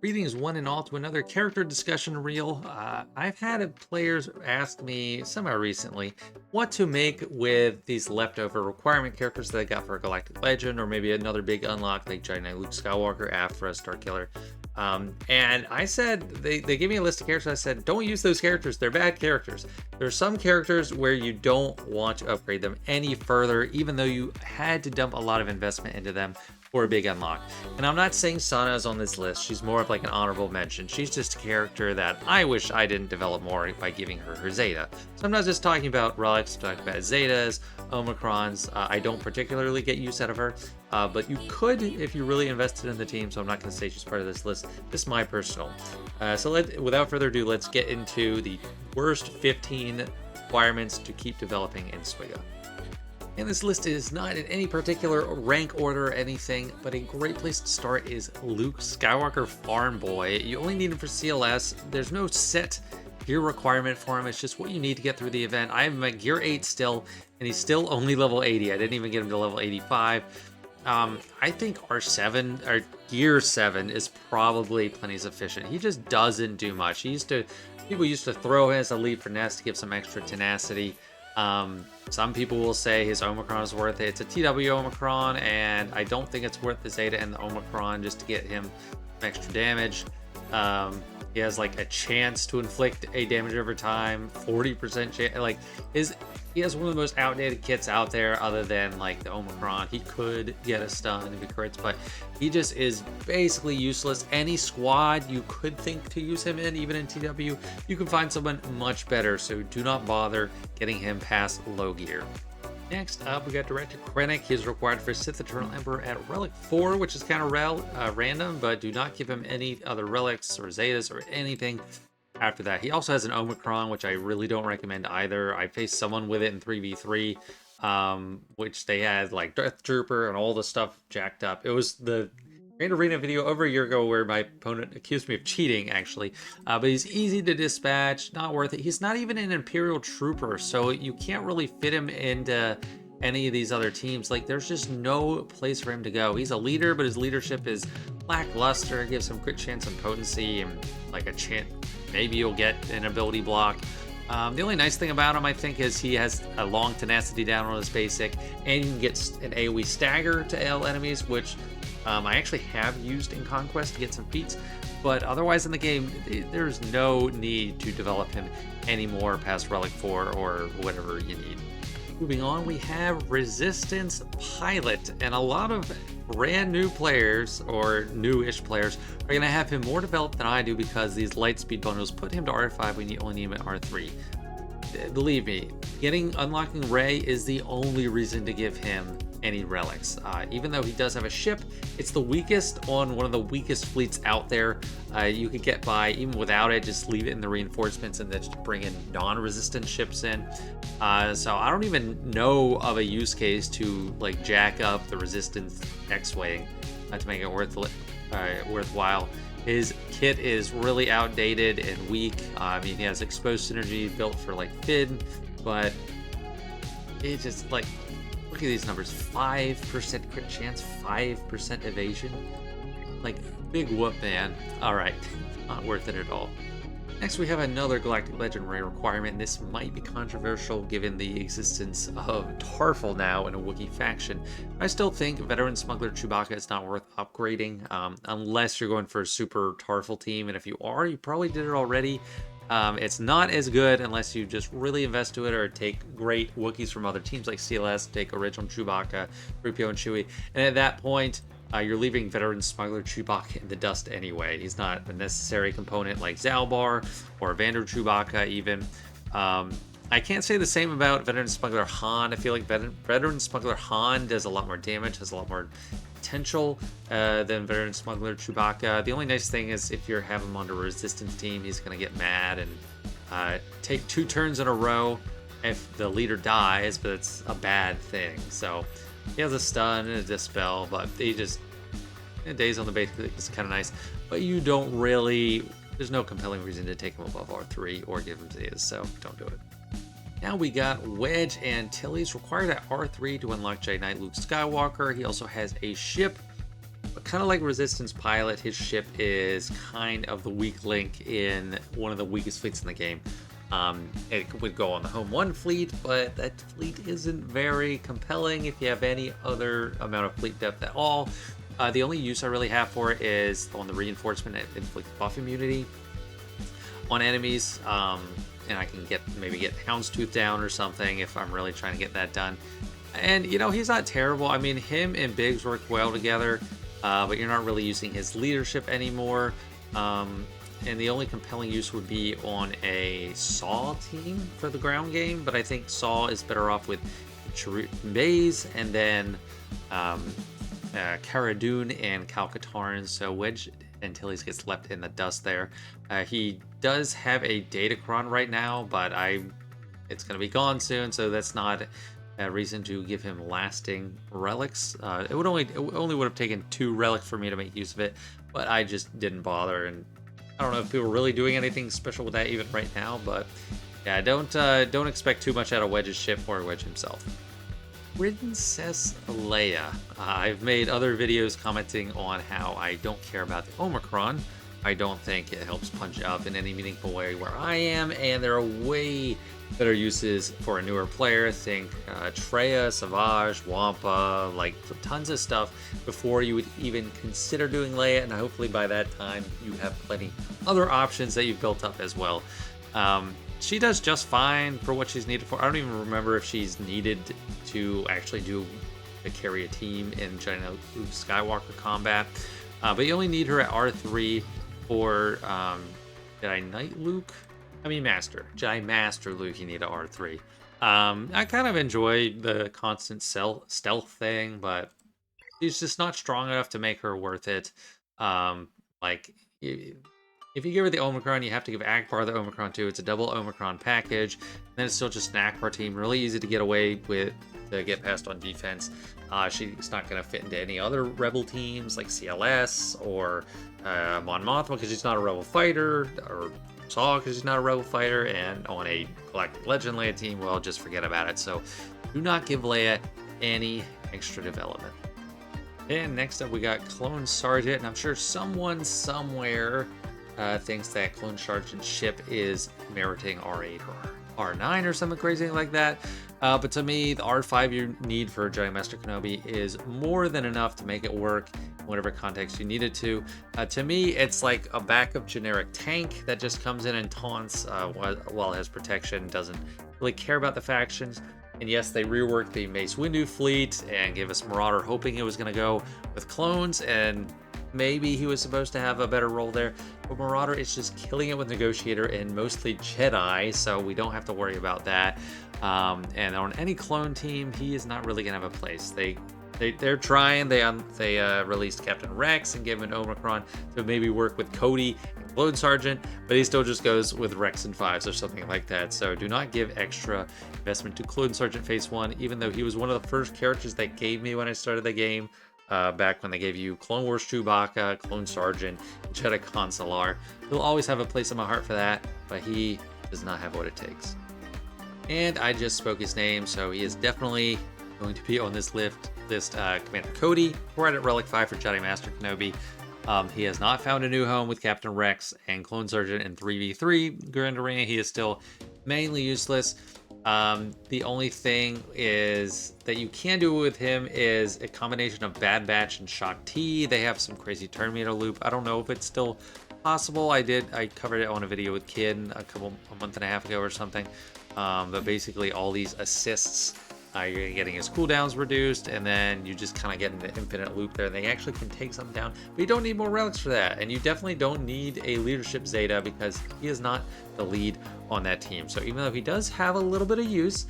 Greetings, one and all, to another character discussion reel. I've had players ask me semi recently what to make with these leftover requirement characters that I got for a Galactic Legend, or maybe another big unlock like Giant Knight Luke Skywalker, Afra, Starkiller. And I said, they gave me a list of characters. I said, don't use those characters. They're bad characters. There are some characters where you don't want to upgrade them any further, even though you had to dump a lot of investment into them for a big unlock. And I'm not saying Sana is on this list. She's more of like an honorable mention. She's just a character that I wish I didn't develop more by giving her Zeta. So I'm not just talking about relics, I'm talking about Zetas, Omicrons. I don't particularly get use out of her, but you could if you really invested in the team. So I'm not going to say she's part of this list. This is my personal. Without further ado, let's get into the worst 15 requirements to keep developing in Swiga. And this list is not in any particular rank order or anything, but a great place to start is Luke Skywalker Farm Boy. You only need him for CLS. There's no set gear requirement for him. It's just what you need to get through the event. I have him at gear 8 still, and he's still only level 80. I didn't even get him to level 85. I think R7, or gear 7, is probably plenty sufficient. He just doesn't do much. People used to throw him as a lead for Nest to give some extra tenacity. Some people will say his Omicron is worth it. It's a TW Omicron, and I don't think it's worth the Zeta and the Omicron just to get him some extra damage. He has like a chance to inflict a damage over time, 40% chance. He has one of the most outdated kits out there, other than like the Omicron. He could get a stun if he crits, but he just is basically useless. Any squad you could think to use him in, even in TW, you can find someone much better. So do not bother getting him past low gear. Next up, we got Director Krennic. He's required for Sith Eternal Emperor at Relic 4, which is kind of random, but do not give him any other relics or Zetas or anything after that. He also has an Omicron, which I really don't recommend either. I faced someone with it in 3v3, which they had like Death Trooper and all the stuff jacked up. It was the Grand Arena video over a year ago where my opponent accused me of cheating, actually. But he's easy to dispatch, not worth it. He's not even an Imperial Trooper, so you can't really fit him into any of these other teams. Like, there's just no place for him to go. He's a leader, but his leadership is lackluster. It gives him crit chance and potency, and like a chance, maybe you'll get an ability block. The only nice thing about him, I think, is he has a long tenacity down on his basic, and you can get an AoE stagger to L enemies, which I actually have used in Conquest to get some feats, but otherwise in the game, there's no need to develop him anymore past Relic 4 or whatever you need. Moving on, we have Resistance Pilot, and a lot of brand new players, or new-ish players, are going to have him more developed than I do because these Lightspeed bundles put him to R5 when you only need him at R3. Believe me, unlocking Rey is the only reason to give him any relics. Even though he does have a ship, it's the weakest on one of the weakest fleets out there. You could get by even without it, just leave it in the reinforcements and then just bring in non-resistant ships in. So I don't even know of a use case to like jack up the resistance X-Wing to make it worthwhile. His kit is really outdated and weak. I mean, he has exposed synergy built for like Finn, but it just like, look at these numbers: 5% crit chance, 5% evasion. Like, big whoop, man. All right, not worth it at all. Next, we have another Galactic Legend Rey requirement. This might be controversial given the existence of Tarful now in a Wookiee faction. I still think Veteran Smuggler Chewbacca is not worth upgrading unless you're going for a super Tarful team. And if you are, you probably did it already. It's not as good unless you just really invest to it or take great Wookiees from other teams like CLS, take original Chewbacca, 3PO, and Chewie. And at that point, you're leaving Veteran Smuggler Chewbacca in the dust anyway. He's not a necessary component like Zalbar or Vander Chewbacca even. I can't say the same about Veteran Smuggler Han. I feel like Veteran Smuggler Han does a lot more damage, has a lot more potential than Veteran Smuggler Chewbacca. The only nice thing is if you have him on a resistance team, he's going to get mad and take 2 turns in a row if the leader dies, but it's a bad thing. So he has a stun and a dispel, but he just, days on the base is kind of nice, but you don't really, there's no compelling reason to take him above R3 or give him Zetas, so don't do it. Now we got Wedge Antilles, required at R3 to unlock Giant Knight Luke Skywalker. He also has a ship kind of like Resistance Pilot, his ship is kind of the weak link in one of the weakest fleets in the game. It would go on the Home 1 fleet, but that fleet isn't very compelling if you have any other amount of fleet depth at all. The only use I really have for it is on the reinforcement and inflict buff immunity on enemies, and I can maybe get Houndstooth down or something if I'm really trying to get that done. And he's not terrible. I mean, him and Biggs work well together, but you're not really using his leadership anymore. And the only compelling use would be on a Saw team for the ground game, but I think Saw is better off with Bays and then Cara Dune and Kal Katarn, so Wedge Antilles gets left in the dust there. He does have a Datacron right now, but it's going to be gone soon, so that's not a reason to give him lasting relics. It only would have taken 2 relics for me to make use of it, but I just didn't bother, and I don't know if people are really doing anything special with that even right now, but yeah, don't expect too much out of Wedge's ship or Wedge himself. Princess Leia. I've made other videos commenting on how I don't care about the Omicron. I don't think it helps punch up in any meaningful way where I am, and there are way better uses for a newer player. Think Treya, Savage, Wampa, like tons of stuff before you would even consider doing Leia, and hopefully by that time you have plenty other options that you've built up as well. She does just fine for what she's needed for. I don't even remember if she's needed to actually carry a team in Jedi Skywalker combat, but you only need her at R3 for Jedi Knight Luke. I mean Jedi Master Luke. You need a R3. I kind of enjoy the constant stealth thing, but she's just not strong enough to make her worth it. If you give her the Omicron, you have to give Akbar the Omicron too. It's a double Omicron package. And then it's still just an Akbar team. Really easy to get away with, to get past on defense. She's not going to fit into any other Rebel teams like CLS or Mon Mothma because she's not a Rebel fighter, or Saw because she's not a Rebel fighter. And on a Galactic Legend Leia team, well, just forget about it. So do not give Leia any extra development. And next up, we got Clone Sergeant. And I'm sure someone somewhere thinks that Clone Sergeant ship is meriting R8 or R9 or something crazy like that. But to me, the R5 you need for Jedi Master Kenobi is more than enough to make it work in whatever context you need it to. To me, it's like a backup generic tank that just comes in and taunts while it has protection, doesn't really care about the factions. And yes, they reworked the Mace Windu fleet and gave us Marauder, hoping it was going to go with clones, and maybe he was supposed to have a better role there, but Marauder is just killing it with Negotiator and mostly Jedi, so we don't have to worry about that. And on any clone team, he is not really gonna have a place. They're trying. They released Captain Rex and gave him an Omicron to maybe work with Cody and Clone Sergeant, but he still just goes with Rex and 5s or something like that. So do not give extra investment to Clone Sergeant Phase 1, even though he was one of the first characters they gave me when I started the game. Back when they gave you Clone Wars Chewbacca, Clone Sergeant, Jedi Consular. He'll always have a place in my heart for that, but he does not have what it takes. And I just spoke his name, so he is definitely going to be on this list. Commander Cody, right at Relic 5 for Jedi Master Kenobi. He has not found a new home with Captain Rex and Clone Sergeant in 3v3 Grand Arena. He is still mainly useless. The only thing is that you can do with him is a combination of Bad Batch and Shock T. They have some crazy Terminator loop. I don't know if it's still possible. I covered it on a video with Kid a month and a half ago or something. But basically all these assists, you're getting his cooldowns reduced, and then you just kind of get into infinite loop there. They actually can take some down, but you don't need more relics for that, and you definitely don't need a leadership Zeta because he is not the lead on that team. So even though he does have a little bit of use,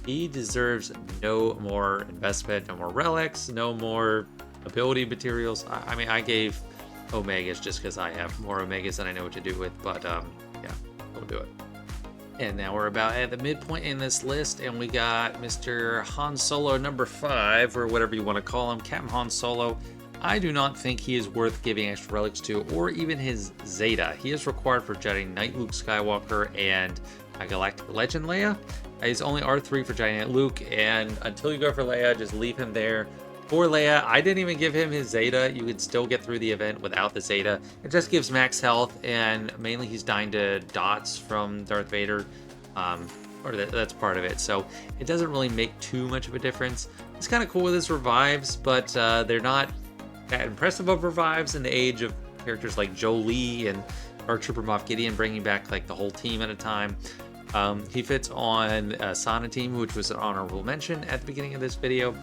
he deserves no more investment, no more relics, no more ability materials. I mean, I gave Omegas just because I have more Omegas than I know what to do with, but yeah, we'll do it. And now we're about at the midpoint in this list, and we got Mr. Han Solo number 5, or whatever you want to call him, Captain Han Solo. I do not think he is worth giving extra relics to, or even his Zeta. He is required for Jedi Knight Luke Skywalker and Galactic Legend Leia. He's only R3 for Jedi Knight Luke, and until you go for Leia, just leave him there. For Leia, I didn't even give him his Zeta. You could still get through the event without the Zeta. It just gives max health, and mainly he's dying to dots from Darth Vader. Or that's part of it. So it doesn't really make too much of a difference. It's kind of cool with his revives, but they're not that impressive of revives in the age of characters like Jolie and our Trooper Moff Gideon bringing back like the whole team at a time. He fits on Sana team, which was an honorable mention at the beginning of this video.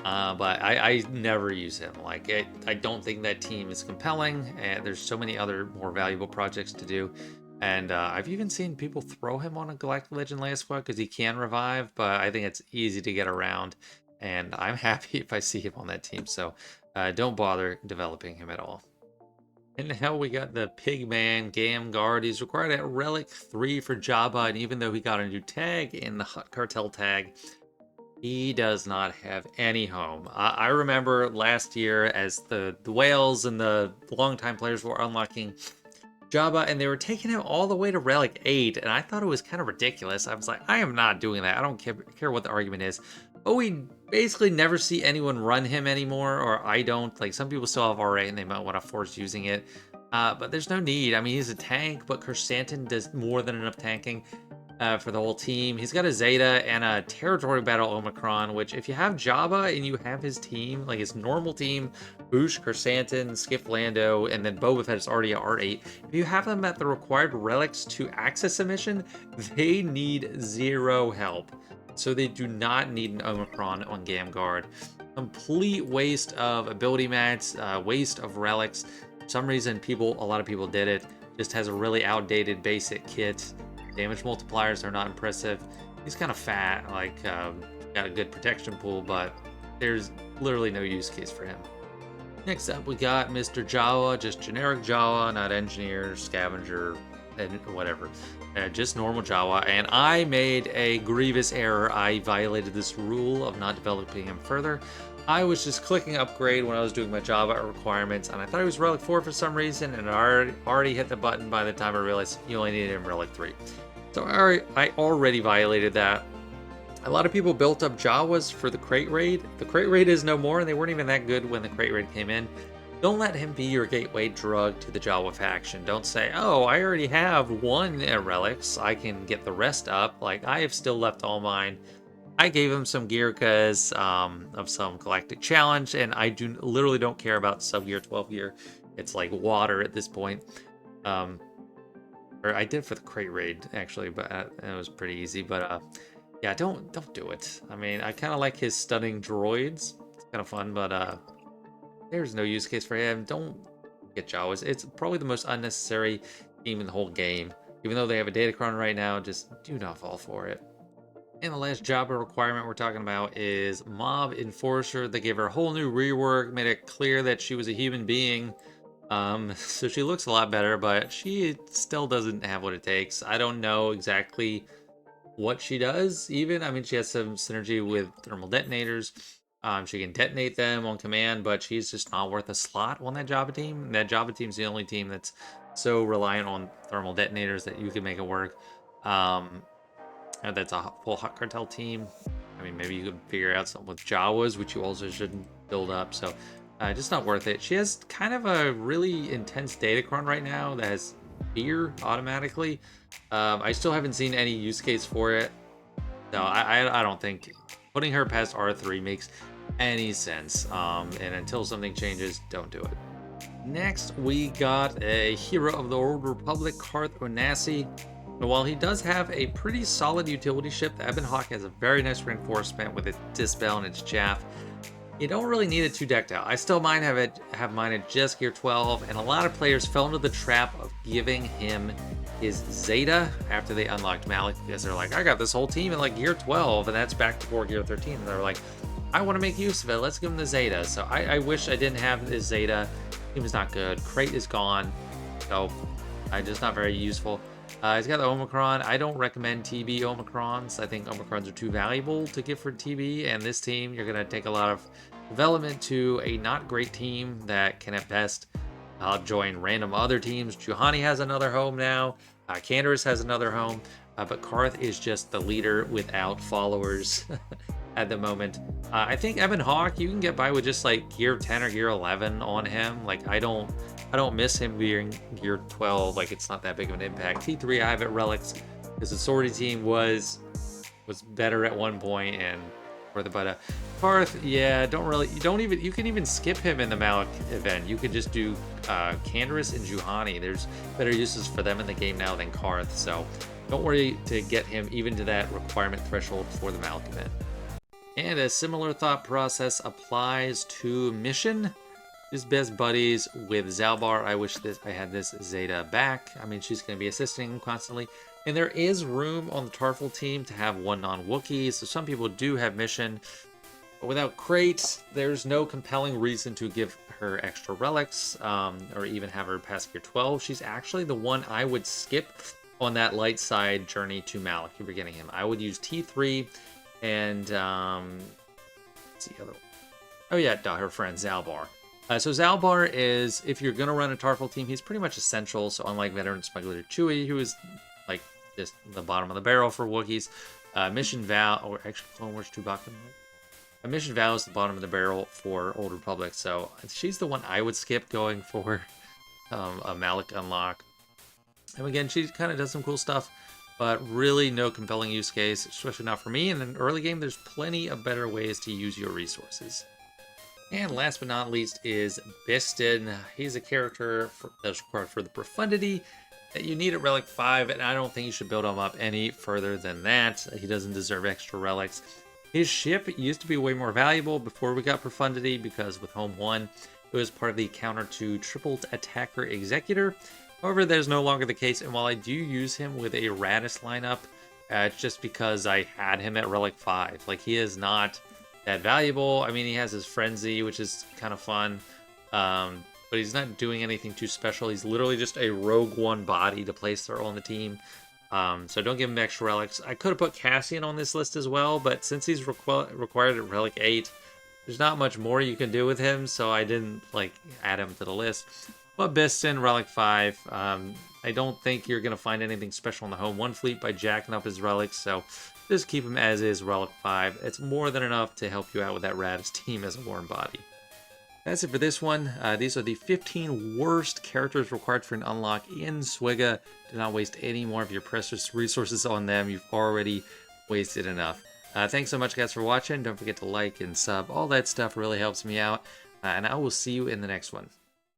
But I never use him. Like, I don't think that team is compelling, and there's so many other more valuable projects to do. And I've even seen people throw him on a Galactic Legend Leia squad because he can revive, but I think it's easy to get around, and I'm happy if I see him on that team. So don't bother developing him at all. And now we got the Pigman Gam Guard. He's required at Relic 3 for Jabba, and even though he got a new tag in the Hut Cartel tag, he does not have any home. I remember last year as the whales and the longtime players were unlocking Jabba, and they were taking him all the way to Relic 8, and I thought it was kind of ridiculous. I was like, I am not doing that. I don't care what the argument is. But we basically never see anyone run him anymore, or I don't. Like, some people still have RA, and they might want to force using it. But there's no need. I mean, he's a tank, but Kersantin does more than enough tanking for the whole team. He's got a Zeta and a Territory Battle Omicron, which if you have Jabba and you have his team, like his normal team, Boosh, Kersantin, Skiff Lando, and then Boba Fett is already at R8. If you have them at the required relics to access a mission, they need zero help. So they do not need an Omicron on Gam Guard. Complete waste of ability mats, waste of relics. For some reason, a lot of people did it. Just has a really outdated basic kit. Damage multipliers are not impressive. He's kind of fat, like got a good protection pool, but there's literally no use case for him. Next up, we got Mr. Jawa, just generic Jawa, not engineer, scavenger, and whatever. Just normal Jawa, and I made a grievous error. I violated this rule of not developing him further. I was just clicking upgrade when I was doing my Java requirements, and I thought it was Relic 4 for some reason, and I already hit the button by the time I realized you only needed him Relic 3. So I already violated that. A lot of people built up Jawas for the crate raid. The crate raid is no more, and they weren't even that good when the crate raid came in. Don't let him be your gateway drug to the Jawa faction. Don't say, oh, I already have one relics, I can get the rest up. Like, I have still left all mine. I gave him some gear because of some galactic challenge, and I literally don't care about sub-gear, 12 gear. It's like water at this point. Or I did for the crate raid, actually, but it was pretty easy. But yeah, don't do it. I mean, I kind of like his stunning droids. It's kind of fun, but there's no use case for him. Don't get Jawas. It's probably the most unnecessary team in the whole game. Even though they have a Datacron right now, just do not fall for it. And the last Jabba requirement we're talking about is Mob Enforcer. They gave her a whole new rework, made it clear that she was a human being. So she looks a lot better, but she still doesn't have what it takes. I don't know exactly what she does, even. I mean, she has some synergy with thermal detonators. She can detonate them on command, but she's just not worth a slot on that Jabba team. That Jabba team's the only team that's so reliant on thermal detonators that you can make it work. That's a full Hut Cartel team. I mean, maybe you could figure out something with Jawas, which you also shouldn't build up. So, just not worth it. She has kind of a really intense Datacron right now that has fear automatically. I still haven't seen any use case for it. So, I don't think putting her past R3 makes any sense. And until something changes, don't do it. Next, we got a Hero of the Old Republic, Karth Onasi. While he does have a pretty solid utility ship, the Ebon Hawk has a very nice reinforcement with its dispel and its chaff. You don't really need it too decked out. I still have mine at just gear 12, and a lot of players fell into the trap of giving him his Zeta after they unlocked Malik, because they're like, I got this whole team at like gear 12, and that's back before gear 13. And they're like, I want to make use of it. Let's give him the Zeta. So I wish I didn't have his Zeta. He was not good. Crate is gone, so just not very useful. He's got the Omicron. I don't recommend TB Omicrons. I think Omicrons are too valuable to give for TB, and this team, you're going to take a lot of development to a not great team that can at best join random other teams. Juhani has another home now. Canderous has another home, but Karth is just the leader without followers. at the moment. I think Evan Hawk, you can get by with just like gear 10 or gear 11 on him. Like I don't miss him being gear 12. Like it's not that big of an impact. T3 I have at relics because the sortie team was better at one point and for the but Karth, yeah, you can even skip him in the Malik event. You could just do Canderous and Juhani. There's better uses for them in the game now than Karth, so don't worry to get him even to that requirement threshold for the Malik event. And a similar thought process applies to Mission. His best buddies with Zalbar. I wish I had this Zeta back. I mean, she's going to be assisting him constantly. And there is room on the Tarful team to have one non-Wookiee, so some people do have Mission. But without Crate, there's no compelling reason to give her extra relics, or even have her pass gear 12. She's actually the one I would skip on that light side journey to Malik if you're getting him. I would use T3 and, what's the other one? Oh yeah, her friend Zalbar. So Zalbar is, if you're going to run a Tarful team, he's pretty much essential. So unlike Veteran Smuggler Chewie, who is like just the bottom of the barrel for Wookiees, Mission Val, or actually Clone Wars Chewbacca. Mission Val is the bottom of the barrel for Old Republic. So she's the one I would skip going for a Malik unlock. And again, she kind of does some cool stuff, but really no compelling use case, especially not for me. In an early game, there's plenty of better ways to use your resources. And last but not least is Biston. He's a character that's required for the profundity that you need at Relic 5, and I don't think you should build him up any further than that. He doesn't deserve extra relics. His ship used to be way more valuable before we got profundity, because with Home 1, it was part of the counter to Triple Attacker Executor. However, that is no longer the case, and while I do use him with a Radis lineup, it's just because I had him at Relic 5. Like, he is not that valuable. I mean, he has his Frenzy, which is kind of fun, but he's not doing anything too special. He's literally just a Rogue One body to place there on the team, so don't give him extra relics. I could have put Cassian on this list as well, but since he's required at Relic 8, there's not much more you can do with him, so I didn't like add him to the list. But Biston, Relic 5, I don't think you're going to find anything special in the Home 1 fleet by jacking up his relics, so just keep him as is, Relic 5. It's more than enough to help you out with that Radis team as a worn body. That's it for this one. These are the 15 worst characters required for an unlock in Swiga. Do not waste any more of your precious resources on them. You've already wasted enough. Thanks so much, guys, for watching. Don't forget to like and sub. All that stuff really helps me out. And I will see you in the next one.